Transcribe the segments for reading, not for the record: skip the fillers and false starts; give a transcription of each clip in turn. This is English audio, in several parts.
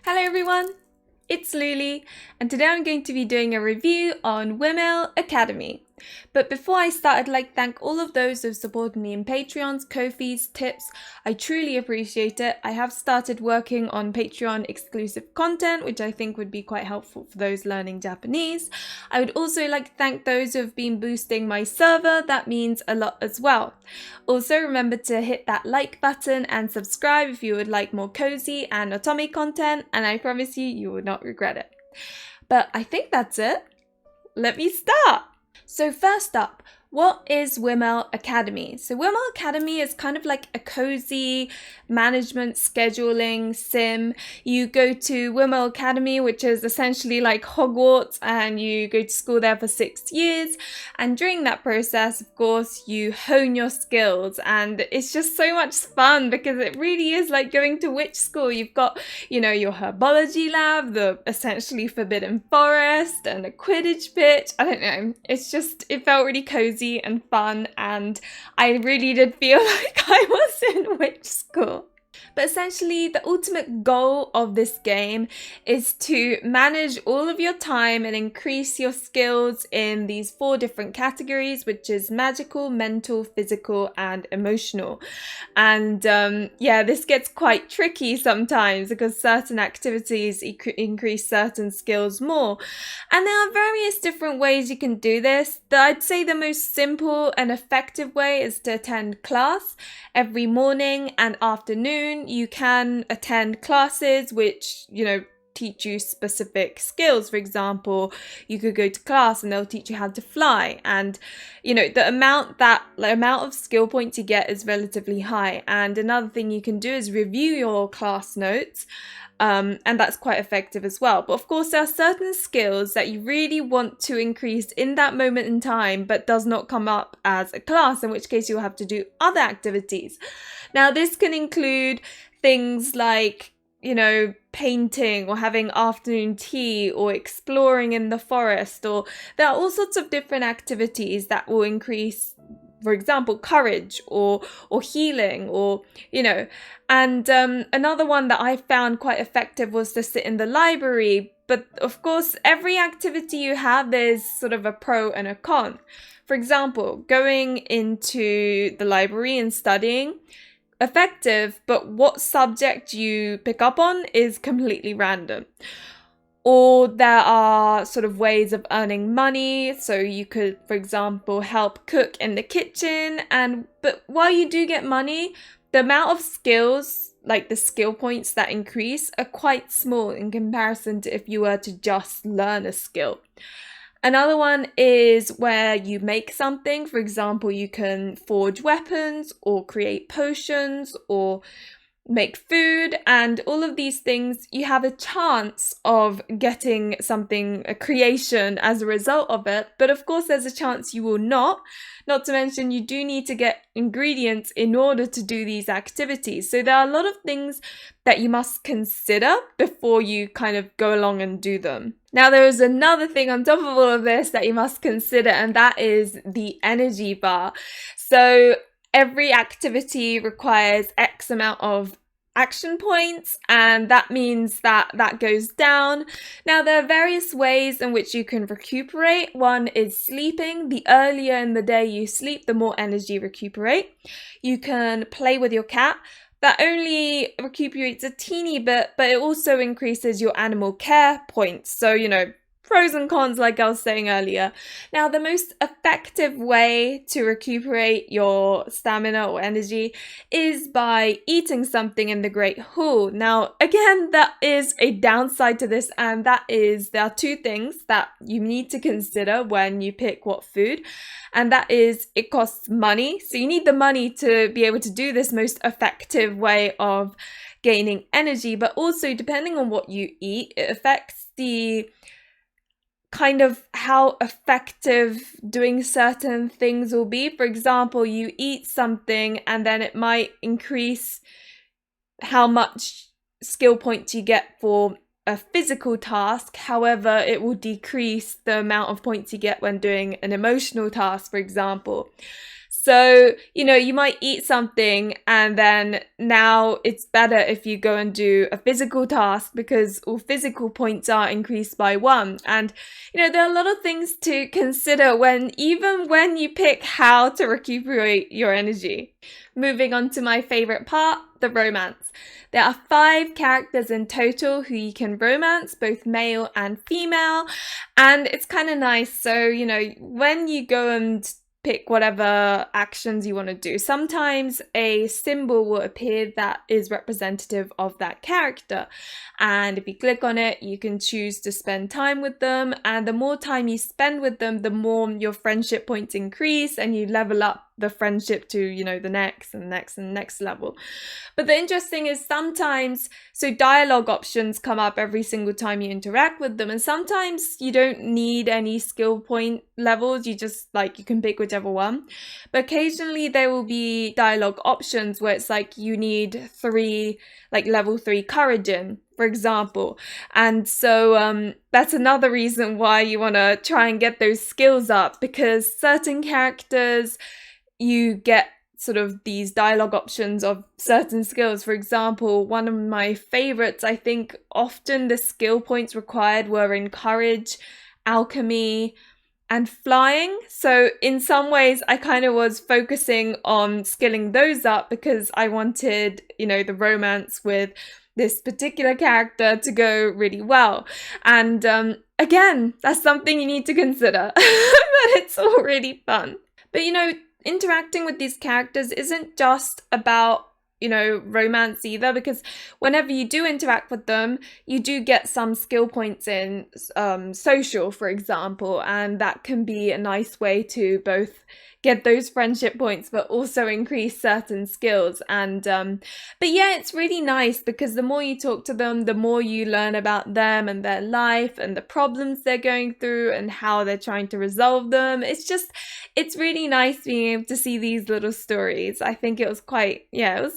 Hello everyone, it's Luli, and today I'm going to be doing a review on Whimel Academy. But before I start, I'd like to thank all of those who have supported me in Patreons, Ko-fis, tips. I truly appreciate it. I have started working on Patreon exclusive content, which I think would be quite helpful for those learning Japanese. I would also like to thank those who have been boosting my server. That means a lot as well. Also, remember to hit that like button and subscribe if you would like more cozy and otome content, and I promise you will not regret it. But I think that's it. Let me start! So first up, what is Whimel Academy? So Whimel Academy is kind of like a cozy management scheduling sim. You go to Whimel Academy, which is essentially like Hogwarts, and you go to school there for 6 years. And during that process, of course, you hone your skills, and it's just so much fun because it really is like going to witch school. You've got, your herbology lab, the essentially forbidden forest, and a Quidditch pitch. I don't know. It felt really cozy and fun, and I really did feel like I was in witch school. But essentially, the ultimate goal of this game is to manage all of your time and increase your skills in these 4 different categories, which is magical, mental, physical, and emotional. And this gets quite tricky sometimes because certain activities increase certain skills more. And there are various different ways you can do this. I'd say the most simple and effective way is to attend class every morning and afternoon. You can attend classes which, teach you specific skills. For example, you could go to class and they'll teach you how to fly, and the amount of skill points you get is relatively high. And another thing you can do is review your class notes, and that's quite effective as well. But of course, there are certain skills that you really want to increase in that moment in time, but does not come up as a class, in which case you'll have to do other activities. Now, this can include things like, painting or having afternoon tea or exploring in the forest, or there are all sorts of different activities that will increase, for example, courage or healing, or and another one that I found quite effective was to sit in the library. But of course, every activity you have, there's sort of a pro and a con. For example, going into the library and studying, effective, but what subject you pick up on is completely random. Or there are sort of ways of earning money. So you could, for example, help cook in the kitchen, but while you do get money, the amount of skills, like the skill points that increase, are quite small in comparison to if you were to just learn a skill. Another one is where you make something. For example, you can forge weapons or create potions or make food, and all of these things, you have a chance of getting something, a creation, as a result of it. But of course, there's a chance you will not to mention you do need to get ingredients in order to do these activities. So there are a lot of things that you must consider before you kind of go along and do them. Now, there is another thing on top of all of this that you must consider, and that is the energy bar. So every activity requires X amount of action points, and that means that goes down. Now, there are various ways in which you can recuperate. One is sleeping. The earlier in the day you sleep, the more energy you recuperate. You can play with your cat. That only recuperates a teeny bit, but it also increases your animal care points. So, pros and cons, like I was saying earlier. Now, the most effective way to recuperate your stamina or energy is by eating something in the Great Hall. Now, again, that is a downside to this, and there are 2 things that you need to consider when you pick what food, and that is it costs money. So you need the money to be able to do this most effective way of gaining energy, but also depending on what you eat, it affects the kind of how effective doing certain things will be. For example, you eat something and then it might increase how much skill points you get for a physical task. However, it will decrease the amount of points you get when doing an emotional task, for example. So, you might eat something and then now it's better if you go and do a physical task because all physical points are increased by 1. And, there are a lot of things to consider even when you pick how to recuperate your energy. Moving on to my favorite part, the romance. There are 5 characters in total who you can romance, both male and female. And it's kind of nice. So, when you go and pick whatever actions you want to do, sometimes a symbol will appear that is representative of that character. And if you click on it, you can choose to spend time with them. And the more time you spend with them, the more your friendship points increase and you level up the friendship to, the next and next and next level. But the interesting is sometimes, so dialogue options come up every single time you interact with them. And sometimes you don't need any skill point levels. You just you can pick whichever one. But occasionally there will be dialogue options where it's you need 3, level 3 courage in, for example. And so that's another reason why you want to try and get those skills up, because certain characters, you get sort of these dialogue options of certain skills. For example, one of my favorites, I think often the skill points required were in courage, alchemy, and flying. So in some ways, I kind of was focusing on skilling those up because I wanted, the romance with this particular character to go really well. And again, that's something you need to consider, but it's all really fun. But interacting with these characters isn't just about, romance either, because whenever you do interact with them, you do get some skill points in social, for example, and that can be a nice way to both get those friendship points but also increase certain skills. And but yeah, it's really nice because the more you talk to them, the more you learn about them and their life and the problems they're going through and how they're trying to resolve them. It's really nice being able to see these little stories. I think it was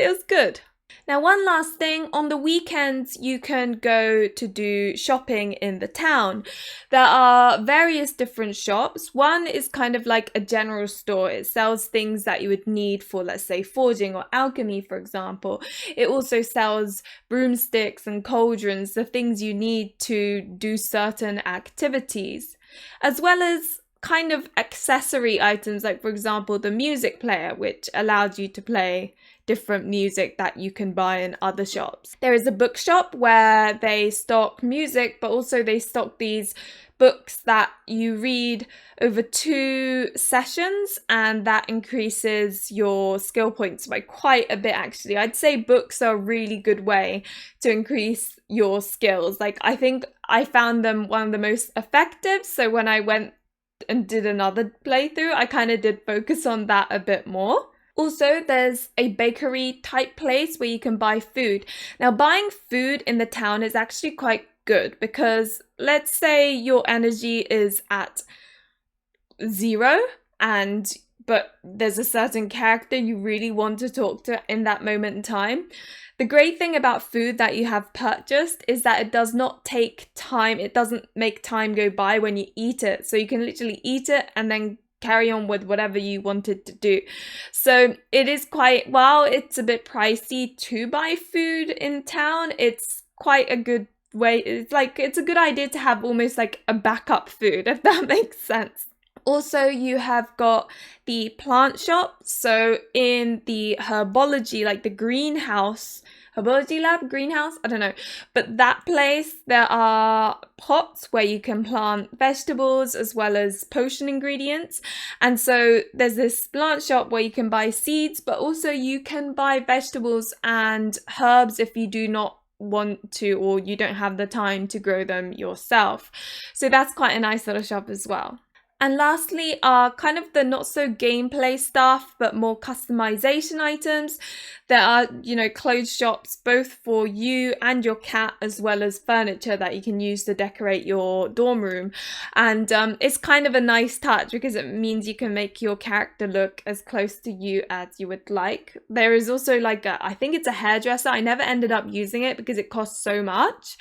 it was good. Now, one last thing, on the weekends, you can go to do shopping in the town. There are various different shops. One is kind of like a general store. It sells things that you would need for, let's say, forging or alchemy, for example. It also sells broomsticks and cauldrons, the things you need to do certain activities, as well as kind of accessory items, like, for example, the music player, which allows you to play different music that you can buy in other shops. There is a bookshop where they stock music, but also they stock these books that you read over 2 sessions, and that increases your skill points by quite a bit, actually. I'd say books are a really good way to increase your skills. I think I found them one of the most effective, so when I went and did another playthrough, I kind of did focus on that a bit more. Also, there's a bakery type place where you can buy food. Now, buying food in the town is actually quite good because let's say your energy is at 0 but there's a certain character you really want to talk to in that moment in time. The great thing about food that you have purchased is that it does not take time. It doesn't make time go by when you eat it. So you can literally eat it and then carry on with whatever you wanted to do. So it is while it's a bit pricey to buy food in town, it's quite a good way. It's a good idea to have almost like a backup food, if that makes sense. Also, you have got the plant shop. So in the herbology, like the herbology lab, greenhouse, I don't know. But that place, there are pots where you can plant vegetables as well as potion ingredients. And so there's this plant shop where you can buy seeds, but also you can buy vegetables and herbs if you do not want to, or you don't have the time to grow them yourself. So that's quite a nice little shop as well. And lastly are kind of the not so gameplay stuff, but more customization items. There are, clothes shops both for you and your cat, as well as furniture that you can use to decorate your dorm room. And it's kind of a nice touch because it means you can make your character look as close to you as you would like. There is also I think it's a hairdresser. I never ended up using it because it costs so much.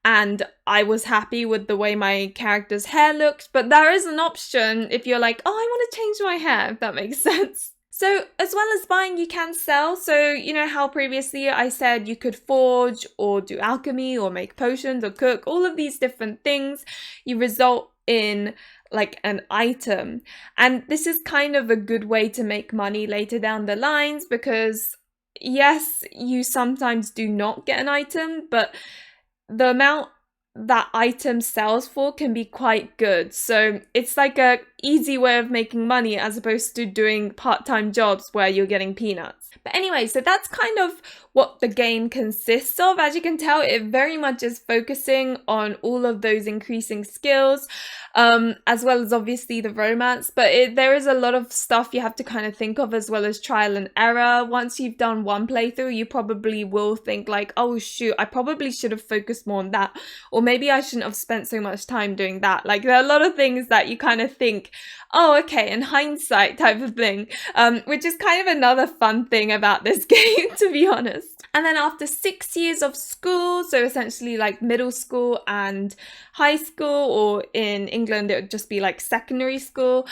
and I was happy with the way my character's hair looked. But there is an option if you're like, oh, I want to change my hair, if that makes sense. So as well as buying, you can sell. So you know how previously I said you could forge or do alchemy or make potions or cook, all of these different things, you result in like an item. And this is kind of a good way to make money later down the lines, because yes, you sometimes do not get an item, but the amount that item sells for can be quite good. So it's like a easy way of making money as opposed to doing part-time jobs where you're getting peanuts. But anyway, so that's kind of what the game consists of. As you can tell, it very much is focusing on all of those increasing skills, as well as obviously the romance. But there is a lot of stuff you have to kind of think of, as well as trial and error. Once you've done one playthrough, you probably will think like, oh shoot, I probably should have focused more on that, or maybe I shouldn't have spent so much time doing that. Like, there are a lot of things that you kind of think, oh, okay, in hindsight type of thing, which is kind of another fun thing about this game, to be honest. And then after 6 years of school, so essentially like middle school and high school, or in England, it would just be like secondary school,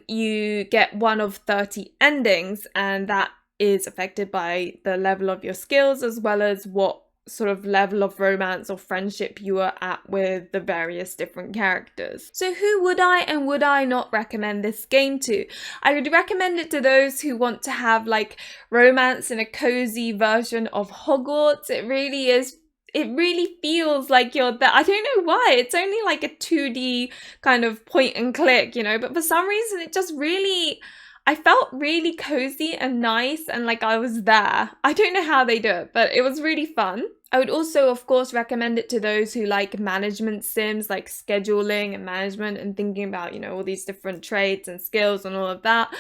you get one of 30 endings, and that is affected by the level of your skills, as well as what sort of level of romance or friendship you are at with the various different characters. So who would I and would I not recommend this game to? I would recommend it to those who want to have like romance in a cozy version of Hogwarts. It really feels like you're there. I don't know why. It's only like a 2D kind of point and click, you know, but for some reason it just really, I felt really cozy and nice, and like I was there. I don't know how they do it, but it was really fun. I would also, of course, recommend it to those who like management sims, like scheduling and management and thinking about, you know, all these different traits and skills and all of that.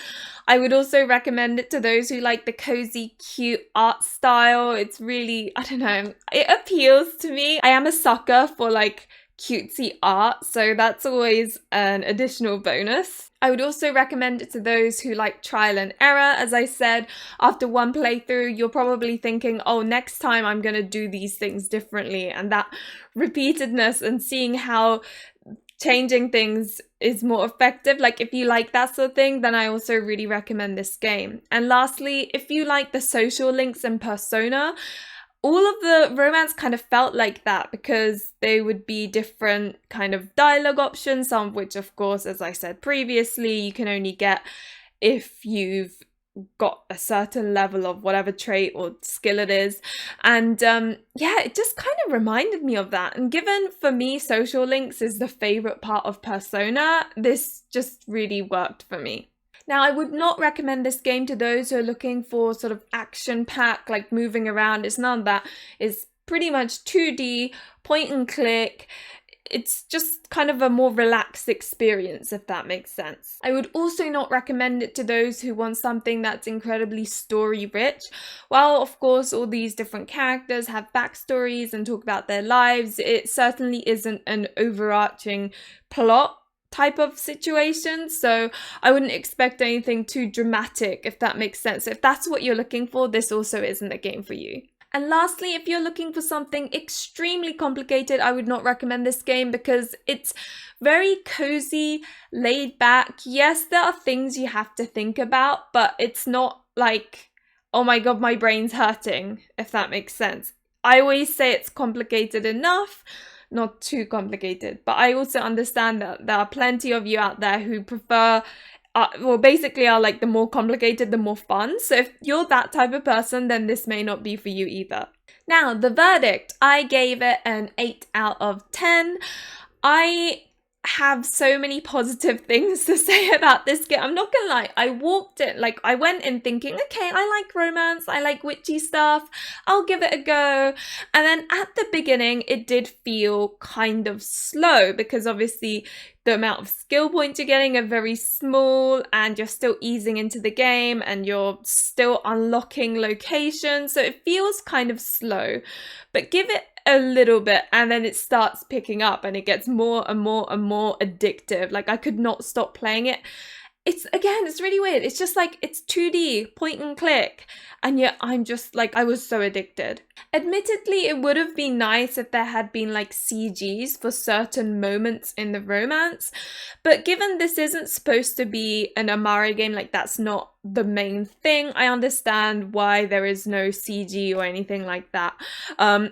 I would also recommend it to those who like the cozy, cute art style. It's really, I don't know, it appeals to me. I am a sucker for like cutesy art, so that's always an additional bonus. I would also recommend it to those who like trial and error. As I said, after one playthrough, you're probably thinking, oh, next time I'm going to do these things differently. And that repeatedness and seeing how changing things is more effective, like if you like that sort of thing, then I also really recommend this game. And lastly, if you like the social links and Persona, all of the romance kind of felt like that, because they would be different kind of dialogue options, some of which, of course, as I said previously, you can only get if you've got a certain level of whatever trait or skill it is. And yeah, it just kind of reminded me of that. And given for me, social links is the favorite part of Persona, this just really worked for me. Now, I would not recommend this game to those who are looking for sort of action-packed, like moving around. It's none of that. It's pretty much 2D, point and click. It's just kind of a more relaxed experience, if that makes sense. I would also not recommend it to those who want something that's incredibly story-rich. While, of course, all these different characters have backstories and talk about their lives, it certainly isn't an overarching plot type of situation, so I wouldn't expect anything too dramatic, if that makes sense. If that's what you're looking for, this also isn't a game for you. And lastly, if you're looking for something extremely complicated, I would not recommend this game, because it's very cozy, laid back. Yes, there are things you have to think about, but it's not like, oh my god, my brain's hurting, if that makes sense. I always say it's complicated enough, not too complicated. But I also understand that there are plenty of you out there who prefer, well, basically are like the more complicated, the more fun. So if you're that type of person, then this may not be for you either. Now, the verdict, I gave it an 8 out of 10. I have so many positive things to say about this game. I'm not gonna lie, I walked it, like I went in thinking, okay, I like romance, I like witchy stuff, I'll give it a go. And then at the beginning, it did feel kind of slow, because obviously the amount of skill points you're getting are very small, and you're still easing into the game, and you're still unlocking locations, so it feels kind of slow. But give it a little bit, and then it starts picking up, and it gets more and more and more addictive. Like, I could not stop playing it. it's really weird. It's just like, it's 2D, point and click. And yet I'm just like, I was so addicted. Admittedly, it would have been nice if there had been like CGs for certain moments in the romance. But given this isn't supposed to be an Amare game, like that's not the main thing, I understand why there is no CG or anything like that.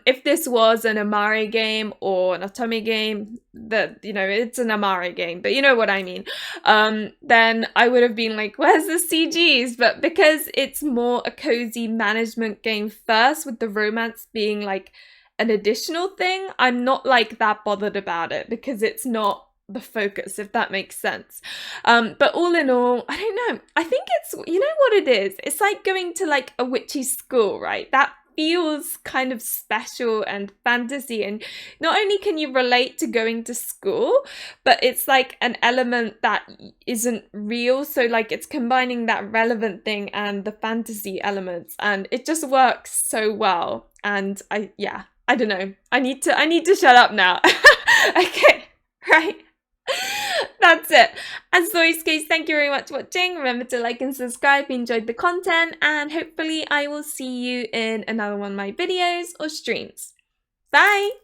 If this was an Amare game or an otome game, that, you know, it's an Amare game, but you know what I mean, then I would have been like, where's the CGs? But because it's more a cozy management game first, with the romance being like an additional thing, I'm not like that bothered about it because it's not the focus, if that makes sense. But all in all, I don't know, I think it's, you know what it is, it's like going to like a witchy school, right? That feels kind of special and fantasy, and not only can you relate to going to school, but it's like an element that isn't real, so like it's combining that relevant thing and the fantasy elements, and it just works so well. And I don't know, I need to shut up now. Okay, right. That's it. As always, guys, thank you very much for watching. Remember to like and subscribe if you enjoyed the content, and hopefully I will see you in another one of my videos or streams. Bye!